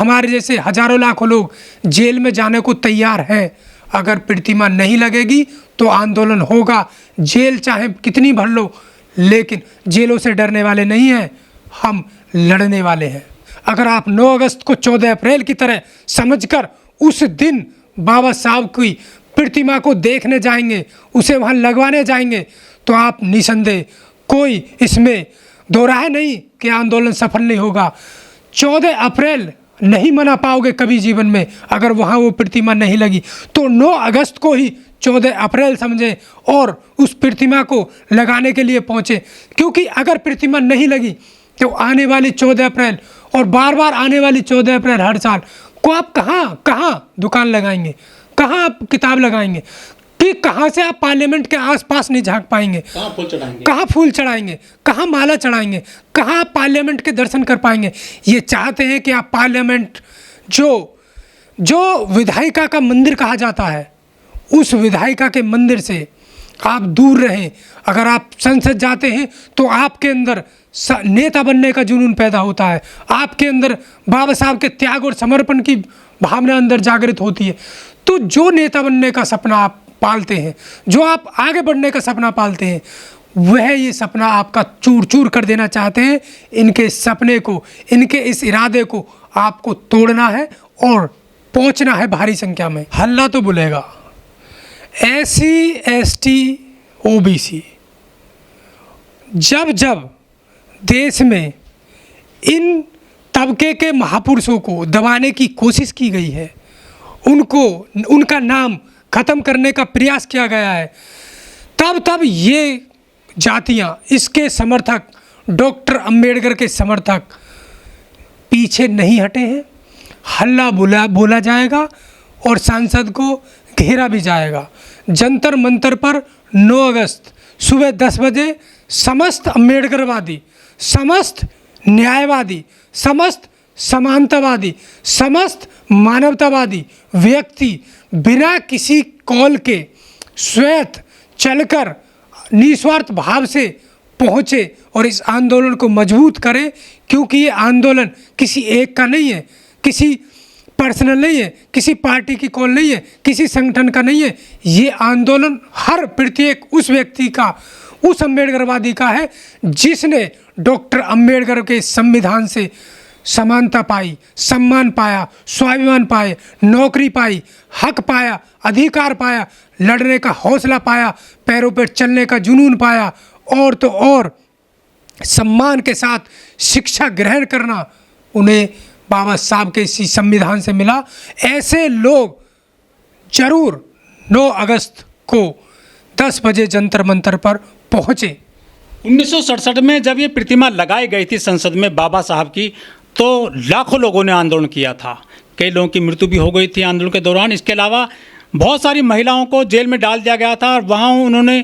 हमारे जैसे हजारों लाखों लोग जेल में जाने को तैयार हैं। अगर प्रतिमा नहीं लगेगी तो आंदोलन होगा। जेल चाहे कितनी भर लो, लेकिन जेलों से डरने वाले नहीं हैं, हम लड़ने वाले हैं। अगर आप 9 अगस्त को 14 अप्रैल की तरह समझकर उस दिन बाबा साहब की प्रतिमा को देखने जाएंगे, उसे वहाँ लगवाने जाएंगे, तो आप निसंदेह, कोई इसमें दो राय नहीं कि आंदोलन सफल नहीं होगा। 14 अप्रैल नहीं मना पाओगे कभी जीवन में अगर वहाँ वो प्रतिमा नहीं लगी। तो 9 अगस्त को ही 14 अप्रैल समझें और उस प्रतिमा को लगाने के लिए पहुँचे, क्योंकि अगर प्रतिमा नहीं लगी तो आने वाली 14 अप्रैल और बार बार आने वाली 14 अप्रैल हर साल को आप कहाँ दुकान लगाएंगे, कहाँ आप किताब लगाएंगे, कि कहाँ से आप पार्लियामेंट के आसपास नहीं झांक पाएंगे, कहाँ फूल चढ़ाएंगे, कहाँ माला चढ़ाएंगे, कहाँ आप पार्लियामेंट के दर्शन कर पाएंगे। ये चाहते हैं कि आप पार्लियामेंट जो विधायिका का मंदिर कहा जाता है, उस विधायिका के मंदिर से आप दूर रहें। अगर आप संसद जाते हैं तो आपके अंदर नेता बनने का जुनून पैदा होता है, आपके अंदर बाबा साहब के त्याग और समर्पण की भावना अंदर जागृत होती है। तो जो नेता बनने का सपना आप पालते हैं, जो आप आगे बढ़ने का सपना पालते हैं, वह ये सपना आपका चूर चूर कर देना चाहते हैं। इनके सपने को, इनके इस इरादे को आपको तोड़ना है और पहुंचना है भारी संख्या में। हल्ला तो बुलेगा। SC ST OBC, जब देश में इन तबके के महापुरुषों को दबाने की कोशिश की गई है, उनका नाम ख़त्म करने का प्रयास किया गया है, तब ये जातियां, इसके समर्थक, डॉक्टर अंबेडकर के समर्थक पीछे नहीं हटे हैं। हल्ला बोला जाएगा और सांसद को घेरा भी जाएगा। जंतर मंतर पर 9 अगस्त सुबह 10 बजे समस्त अंबेडकरवादी, समस्त न्यायवादी, समस्त समानतावादी, समस्त मानवतावादी व्यक्ति बिना किसी कॉल के स्वयं चलकर निस्वार्थ भाव से पहुँचे और इस आंदोलन को मजबूत करें, क्योंकि ये आंदोलन किसी एक का नहीं है, किसी पर्सनल नहीं है, किसी पार्टी की कॉल नहीं है, किसी संगठन का नहीं है। ये आंदोलन हर प्रत्येक उस व्यक्ति का, उस अंबेडकरवादी का है जिसने डॉक्टर अंबेडकर के संविधान से समानता पाई, सम्मान पाया, स्वाभिमान पाए, नौकरी पाई, हक पाया, अधिकार पाया, लड़ने का हौसला पाया, पैरों पर चलने का जुनून पाया, और तो और सम्मान के साथ शिक्षा ग्रहण करना उन्हें बाबा साहब के इसी संविधान से मिला। ऐसे लोग जरूर 9 अगस्त को 10 बजे जंतर मंतर पर पहुँचे। 1967 में जब ये प्रतिमा लगाई गई थी संसद में बाबा साहब की, तो लाखों लोगों ने आंदोलन किया था। कई लोगों की मृत्यु भी हो गई थी आंदोलन के दौरान। इसके अलावा बहुत सारी महिलाओं को जेल में डाल दिया गया था और वहाँ उन्होंने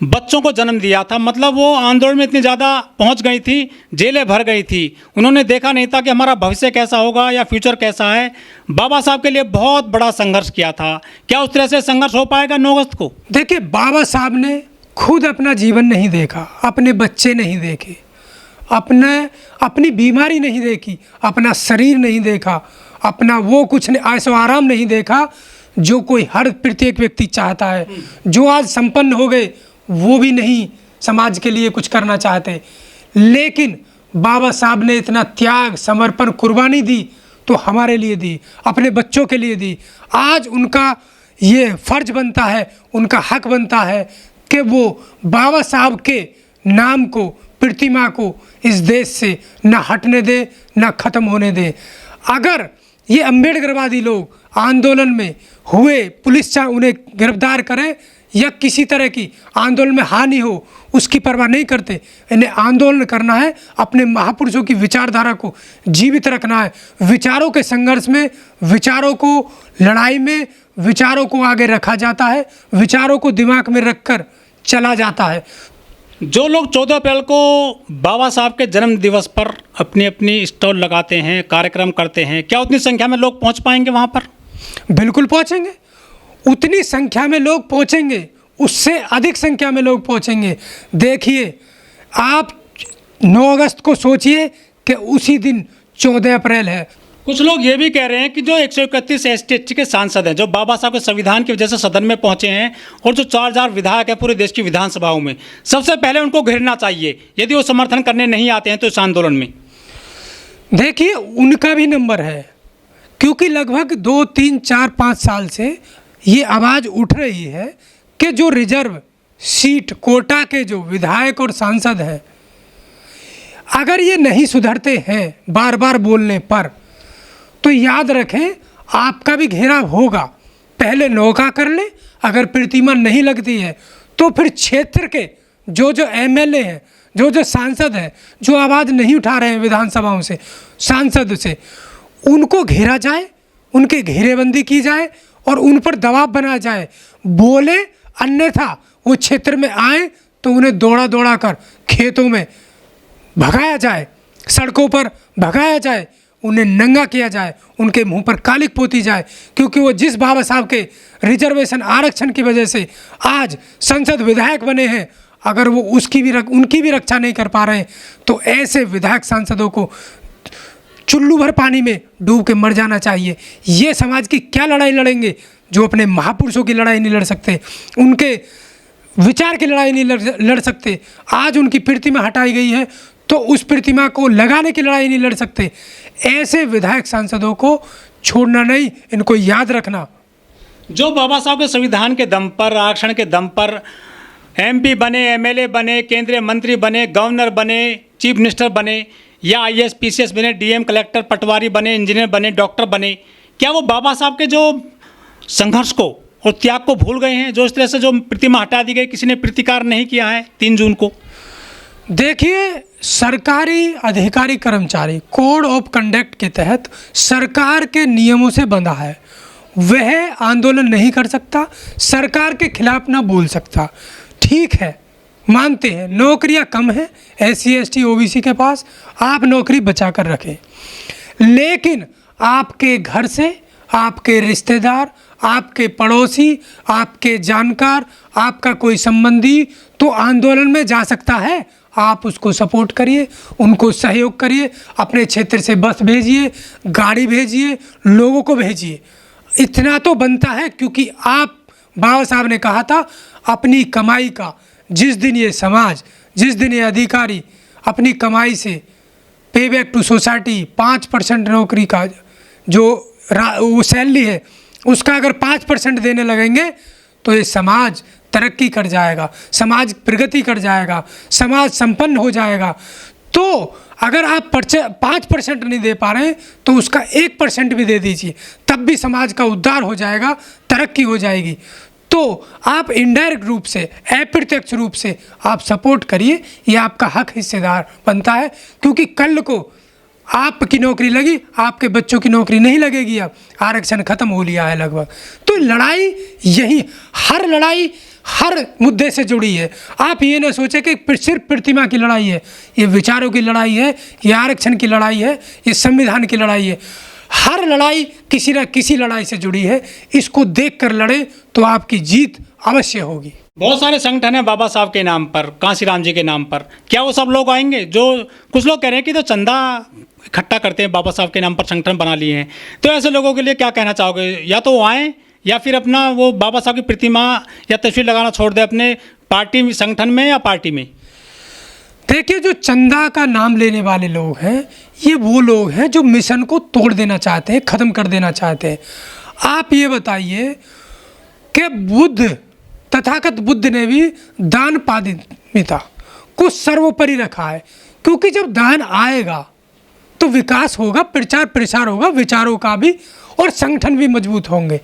बच्चों को जन्म दिया था। मतलब वो आंदोलन में इतनी ज़्यादा पहुँच गई थी, जेलें भर गई थी। उन्होंने देखा नहीं था कि हमारा भविष्य कैसा होगा या फ्यूचर कैसा है। बाबा साहब के लिए बहुत बड़ा संघर्ष किया था। क्या उस तरह से संघर्ष हो पाएगा 9 अगस्त को? देखिए, बाबा साहब ने खुद अपना जीवन नहीं देखा, अपने बच्चे नहीं देखे, अपनी बीमारी नहीं देखी, अपना शरीर नहीं देखा, अपना वो कुछ ऐशो आराम नहीं देखा जो कोई हर प्रत्येक व्यक्ति चाहता है। जो आज संपन्न हो गए वो भी नहीं समाज के लिए कुछ करना चाहते, लेकिन बाबा साहब ने इतना त्याग, समर्पण, कुर्बानी दी तो हमारे लिए दी, अपने बच्चों के लिए दी। आज उनका ये फर्ज बनता है, उनका हक बनता है कि वो बाबा साहब के नाम को, प्रतिमा को इस देश से न हटने दे, न ख़त्म होने दे। अगर ये अंबेडकरवादी लोग आंदोलन में हुए, पुलिस चाहे उन्हें गिरफ्तार करे या किसी तरह की आंदोलन में हानि हो, उसकी परवाह नहीं करते। इन्हें आंदोलन करना है, अपने महापुरुषों की विचारधारा को जीवित रखना है। विचारों के संघर्ष में, विचारों को लड़ाई में, विचारों को आगे रखा जाता है, विचारों को दिमाग में रखकर चला जाता है। जो लोग 14 अप्रैल को बाबा साहब के जन्म दिवस पर अपनी अपनी स्टॉल लगाते हैं, कार्यक्रम करते हैं, क्या उतनी संख्या में लोग पहुंच पाएंगे वहां पर? बिल्कुल पहुंचेंगे, उतनी संख्या में लोग पहुंचेंगे, उससे अधिक संख्या में लोग पहुंचेंगे। देखिए, आप 9 अगस्त को सोचिए कि उसी दिन 14 अप्रैल है। कुछ लोग ये भी कह रहे हैं कि जो 131 ST के सांसद हैं, जो बाबा साहब के संविधान की वजह से सदन में पहुंचे हैं, और जो 4000 विधायक है पूरे देश की विधानसभाओं में, सबसे पहले उनको घेरना चाहिए यदि वो समर्थन करने नहीं आते हैं तो इस आंदोलन में। देखिए, उनका भी नंबर है, क्योंकि लगभग 2, 3, 4, 5 साल से ये आवाज़ उठ रही है कि जो रिजर्व सीट कोटा के जो विधायक और सांसद हैं, अगर ये नहीं सुधरते हैं बार बार बोलने पर, तो याद रखें आपका भी घेराव होगा। पहले नौका कर लें, अगर प्रतिमा नहीं लगती है तो फिर क्षेत्र के जो MLA हैं, जो सांसद हैं, जो आवाज़ नहीं उठा रहे हैं विधानसभाओं से, सांसद से, उनको घेरा जाए, उनके घेरेबंदी की जाए और उन पर दबाव बनाया जाए, बोले, अन्यथा वो क्षेत्र में आए तो उन्हें दौड़ा दौड़ा कर खेतों में भगाया जाए, सड़कों पर भगाया जाए, उन्हें नंगा किया जाए, उनके मुंह पर कालिक पोती जाए, क्योंकि वो जिस बाबा साहब के रिजर्वेशन आरक्षण की वजह से आज संसद विधायक बने हैं, अगर वो उनकी भी रक्षा नहीं कर पा रहे हैं, तो ऐसे विधायक सांसदों को चुल्लू भर पानी में डूब के मर जाना चाहिए। ये समाज की क्या लड़ाई लड़ेंगे जो अपने महापुरुषों की लड़ाई नहीं लड़ सकते, उनके विचार की लड़ाई नहीं लड़ सकते। आज उनकी प्रतिमा हटाई गई है तो उस प्रतिमा को लगाने की लड़ाई नहीं लड़ सकते। ऐसे विधायक सांसदों को छोड़ना नहीं, इनको याद रखना। जो बाबा साहब के संविधान के दम पर, आरक्षण के दम पर MP बने, MLA बने, केंद्रीय मंत्री बने, गवर्नर बने, चीफ मिनिस्टर बने, या IAS PCS बने, DM कलेक्टर, पटवारी बने, इंजीनियर बने, डॉक्टर बने, क्या वो बाबा साहब के जो संघर्ष को और त्याग को भूल गए हैं? जो इस तरह से जो प्रतिमा हटा दी गई, किसी ने प्रतिकार नहीं किया है 3 जून को। देखिए, सरकारी अधिकारी कर्मचारी कोड ऑफ कंडक्ट के तहत सरकार के नियमों से बंधा है, वह आंदोलन नहीं कर सकता, सरकार के खिलाफ ना बोल सकता। ठीक है, मानते हैं नौकरियां कम हैं SC ST OBC के पास, आप नौकरी बचा कर रखें, लेकिन आपके घर से आपके रिश्तेदार, आपके पड़ोसी, आपके जानकार, आपका कोई संबंधी तो आंदोलन में जा सकता है, आप उसको सपोर्ट करिए, उनको सहयोग करिए, अपने क्षेत्र से बस भेजिए, गाड़ी भेजिए, लोगों को भेजिए। इतना तो बनता है, क्योंकि आप, बाबा साहब ने कहा था, अपनी कमाई का जिस दिन ये समाज, जिस दिन ये अधिकारी अपनी कमाई से पे बैक टू सोसाइटी 5% नौकरी का जो वो सैलरी है उसका अगर 5% देने लगेंगे तो ये समाज तरक्की कर जाएगा, समाज प्रगति कर जाएगा, समाज संपन्न हो जाएगा। तो अगर आप 5% नहीं दे पा रहे हैं तो उसका 1% भी दे दीजिए, तब भी समाज का उद्धार हो जाएगा, तरक्की हो जाएगी। तो आप इनडायरेक्ट रूप से, अप्रत्यक्ष रूप से आप सपोर्ट करिए, ये आपका हक हिस्सेदार बनता है, क्योंकि कल को आपकी नौकरी लगी, आपके बच्चों की नौकरी नहीं लगेगी। अब आरक्षण खत्म हो लिया है लगभग। तो लड़ाई यही, हर लड़ाई हर मुद्दे से जुड़ी है। आप ये ना सोचें कि सिर्फ प्रतिमा की लड़ाई है, ये विचारों की लड़ाई है, ये आरक्षण की लड़ाई है, ये संविधान की लड़ाई है। हर लड़ाई किसी न किसी लड़ाई से जुड़ी है, इसको देख कर लड़े तो आपकी जीत अवश्य होगी। बहुत सारे संगठन हैं बाबा साहब के नाम पर, कांसीराम जी के नाम पर, क्या वो सब लोग आएंगे? जो कुछ लोग कह रहे हैं कि तो चंदा इकट्ठा करते हैं, बाबा साहब के नाम पर संगठन बना लिए हैं, तो ऐसे लोगों के लिए क्या कहना चाहोगे? या तो वो आएँ या फिर अपना वो बाबा साहब की प्रतिमा या तस्वीर लगाना छोड़ दे अपने पार्टी संगठन में या पार्टी में। देखिए, जो चंदा का नाम लेने वाले लोग हैं, ये वो लोग हैं जो मिशन को तोड़ देना चाहते हैं, ख़त्म कर देना चाहते हैं। आप ये बताइए कि बुद्ध, तथागत बुद्ध ने भी दान पारमिता को सर्वोपरि रखा है, क्योंकि जब दान आएगा तो विकास होगा, प्रचार प्रसार होगा, विचारों का भी, और संगठन भी मजबूत होंगे।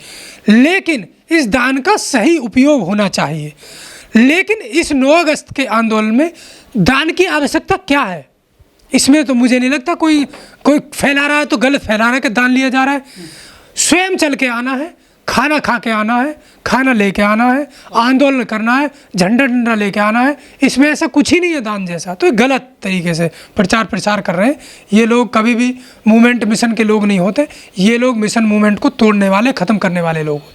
लेकिन इस दान का सही उपयोग होना चाहिए। लेकिन इस 9 अगस्त के आंदोलन में दान की आवश्यकता क्या है? इसमें तो मुझे नहीं लगता कोई फैला रहा है तो गलत फैला रहा है कि दान लिया जा रहा है। स्वयं चल के आना है, खाना खा के आना है, खाना लेके आना है, आंदोलन करना है, झंडा डंडा लेके आना है, इसमें ऐसा कुछ ही नहीं है दान जैसा। तो ये गलत तरीके से प्रचार प्रसार कर रहे हैं। ये लोग कभी भी मूवमेंट मिशन के लोग नहीं होते, ये लोग मिशन मूवमेंट को तोड़ने वाले, ख़त्म करने वाले लोग होते हैं।